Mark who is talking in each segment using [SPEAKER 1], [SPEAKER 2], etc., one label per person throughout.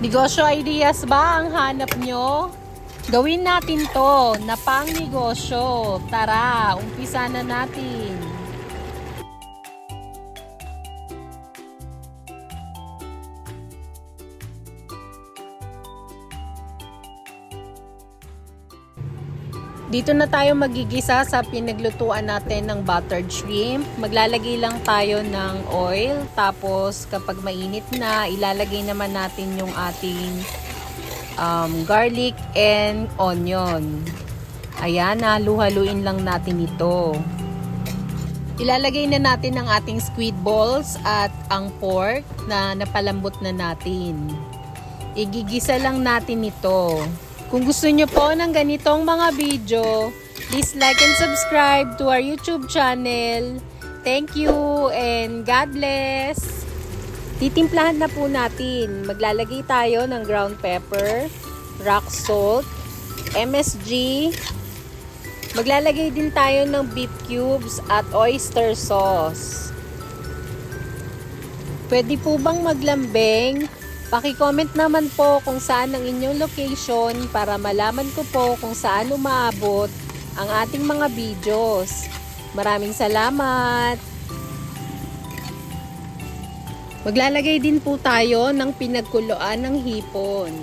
[SPEAKER 1] Negosyo ideas ba ang hanap nyo? Gawin natin to na pang negosyo. Tara, umpisa na natin. Dito na tayo magigisa sa pinaglutuan natin ng buttered shrimp. Maglalagay lang tayo ng oil. Tapos kapag mainit na, ilalagay naman natin yung ating garlic and onion. Ayan, halu-haluin lang natin ito. Ilalagay na natin ang ating squid balls at ang pork na napalambot na natin. Igigisa lang natin ito. Kung gusto nyo po ng ganitong mga video, please like and subscribe to our YouTube channel. Thank you and God bless! Titimplahan na po natin. Maglalagay tayo ng ground pepper, rock salt, MSG. Maglalagay din tayo ng beef cubes at oyster sauce. Pwede po bang maglambing? Paki-comment naman po kung saan ang inyong location para malaman ko po kung saan umaabot ang ating mga videos. Maraming salamat! Maglalagay din po tayo ng pinagkuluan ng hipon.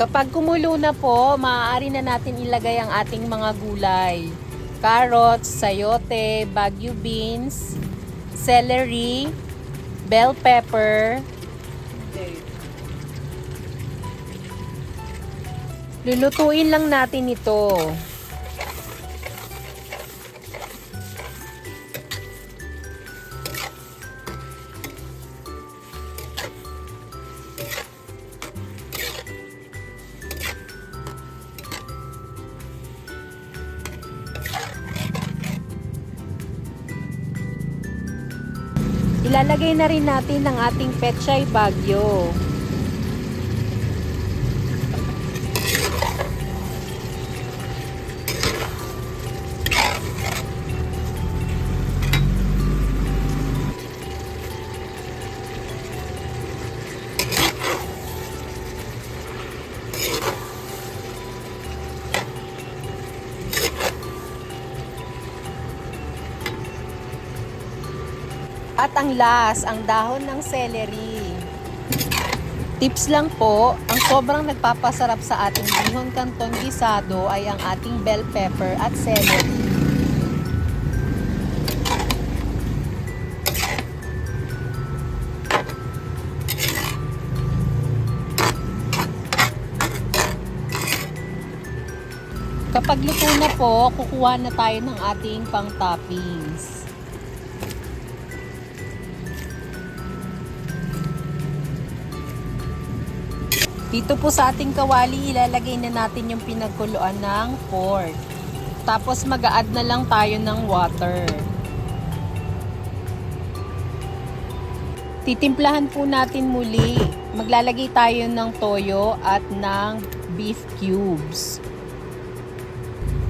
[SPEAKER 1] Kapag kumulo na po, maaari na natin ilagay ang ating mga gulay. Carrots, sayote, bagu beans, celery, bell pepper. Lulutuin lang natin ito. Ilalagay na rin natin ang ating pechay bagyo. At ang last, ang dahon ng celery. Tips lang po, ang sobrang nagpapasarap sa ating bihon canton gisado ay ang ating bell pepper at celery. Kapag luto na po, kukuha na tayo ng ating pang toppings. Dito po sa ating kawali, ilalagay na natin yung pinagkuluan ng pork. Tapos mag-a-add na lang tayo ng water. Titimplahan po natin muli. Maglalagay tayo ng toyo at ng beef cubes.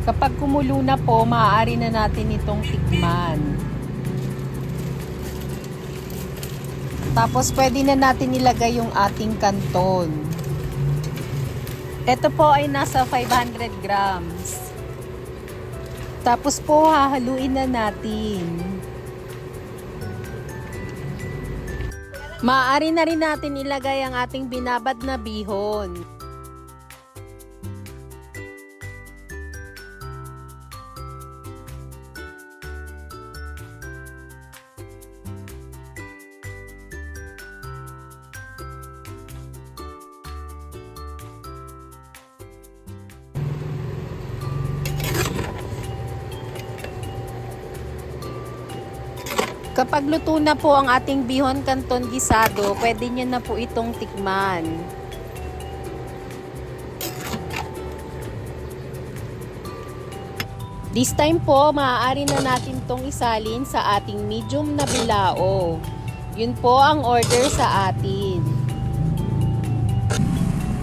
[SPEAKER 1] Kapag kumulo na po, maaari na natin itong tikman. Tapos pwede na natin ilagay yung ating canton. Ito po ay nasa 500 grams. Tapos po hahaluin na natin. Maaari na rin natin ilagay ang ating binabad na bihon. Kapag luto na po ang ating bihon canton gisado, pwede nyo na po itong tikman. This time po, maaari na natin itong isalin sa ating medium na bilao. Yun po ang order sa atin.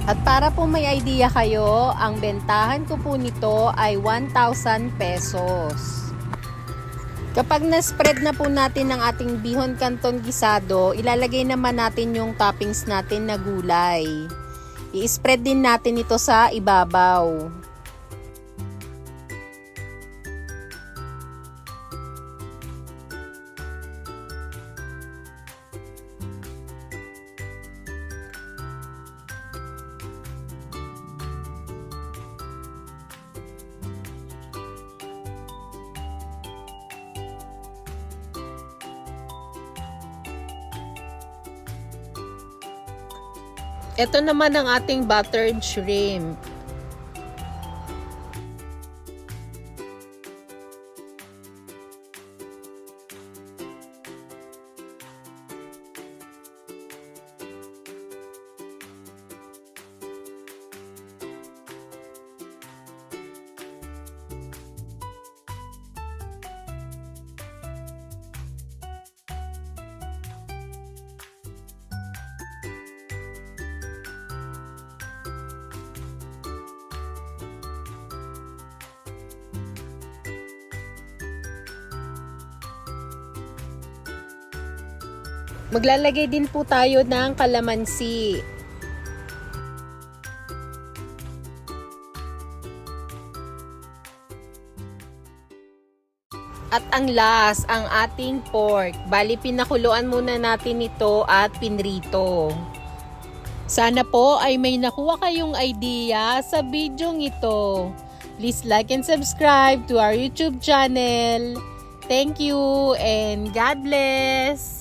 [SPEAKER 1] At para po may idea kayo, ang bentahan ko po nito ay 1,000 pesos. Kapag na-spread na po natin ang ating bihon canton gisado, ilalagay naman natin yung toppings natin na gulay. I-spread din natin ito sa ibabaw. Ito naman ang ating buttered shrimp. Maglalagay din po tayo ng kalamansi. At ang last, ang ating pork. Bali, pinakuluan muna natin ito at pinrito. Sana po ay may nakuha kayong idea sa bidyong ito. Please like and subscribe to our YouTube channel. Thank you and God bless!